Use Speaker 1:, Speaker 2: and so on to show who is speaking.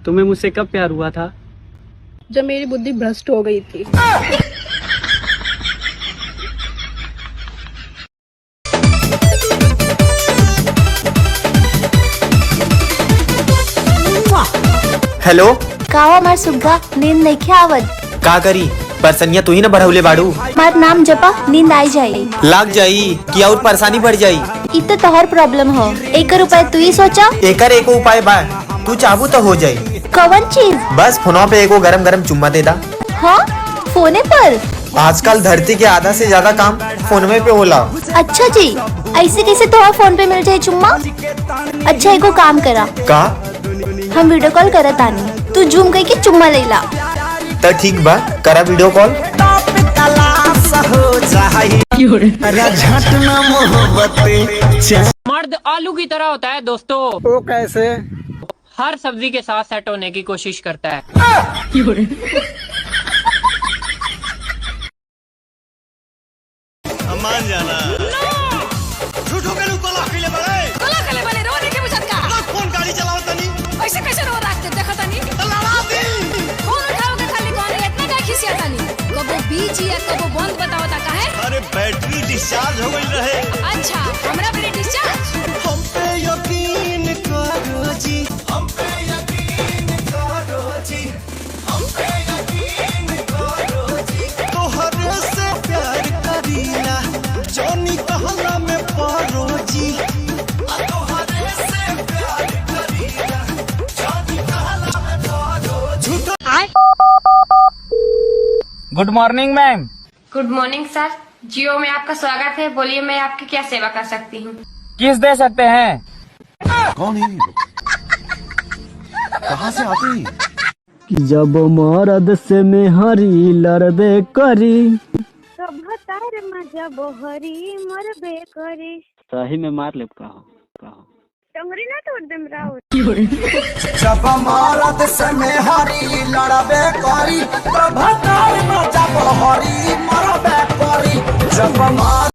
Speaker 1: तुम्हें मुझसे कब प्यार हुआ था?
Speaker 2: जब मेरी बुद्धि भ्रष्ट हो गई थी।
Speaker 3: हेलो,
Speaker 4: का हमार सुग्गा नींद नहीं आवत।
Speaker 3: का करी? परसनिया तू ही न बढ़ौले बाड़ू।
Speaker 4: मार नाम जपा नींद आई जाई।
Speaker 3: लाग जाई कि और परेशानी बढ़ जाई।
Speaker 4: इत तोहर प्रॉब्लम हो, एक उपाय तू ही सोचा।
Speaker 3: एकर एको उपाय बा, तू चाहबू तो हो जाई।
Speaker 4: कवन चीज?
Speaker 3: बस फोनवा पे एको गरम गरम चुम्मा दे दा।
Speaker 4: हाँ, फोने पर।
Speaker 3: आजकल धरती के आधा से ज्यादा काम फोनवे पे होला।
Speaker 4: अच्छा जी, ऐसे कैसे तोहर फोन पे मिल जाए चुम्मा? अच्छा एको काम करा,
Speaker 3: का?
Speaker 4: हम वीडियो कॉल करत आनी, तू जूम कई के चुम्मा ले ला।
Speaker 3: तो ठीक बा, करा वीडियो कॉल।
Speaker 5: मर्द आलू की तरह होता है दोस्तों।
Speaker 1: वो कैसे?
Speaker 5: हर सब्जी के साथ सेट होने की कोशिश करता है।
Speaker 6: मान जाना झूठो के लोग कला बने रोने के बुझत का कौन गाड़ी चलावत तनी ऐसे कैसे रो रात देखत तनी लड़ा दी फोन उठाओ के खाली कौन इतना का खिसिया तनी कबो बीजी या कबो बंद बतावता काहे? अरे बैटरी डिस्चार्ज हो गई रहे। अच्छा, हमरा पे डिस्चार्ज? हम पे यकीन करो जी, हम पे यकीन करो जी, हम पे यकीन करो जी, तोहरे से प्यार करीला जोनी कहला में पारो जी, तोहरे से प्यार करीला जोनी कहला में पारो झूठो।
Speaker 5: Good morning ma'am.
Speaker 7: Good morning sir, Jio में आपका स्वागत है। बोलिए मैं आपकी क्या सेवा कर सकती हूँ?
Speaker 5: किस दे सकते हैं?
Speaker 6: कौन है? कहाँ से आते हैं?
Speaker 1: जब मरद से मेहरी लड़बे करी,
Speaker 8: मजा बोहरी मरबे करी।
Speaker 1: सही में मार ले। कहो
Speaker 8: टंगरी ना तोड़ देम राव।
Speaker 6: जब मरद से मेहरी लड़बे करी,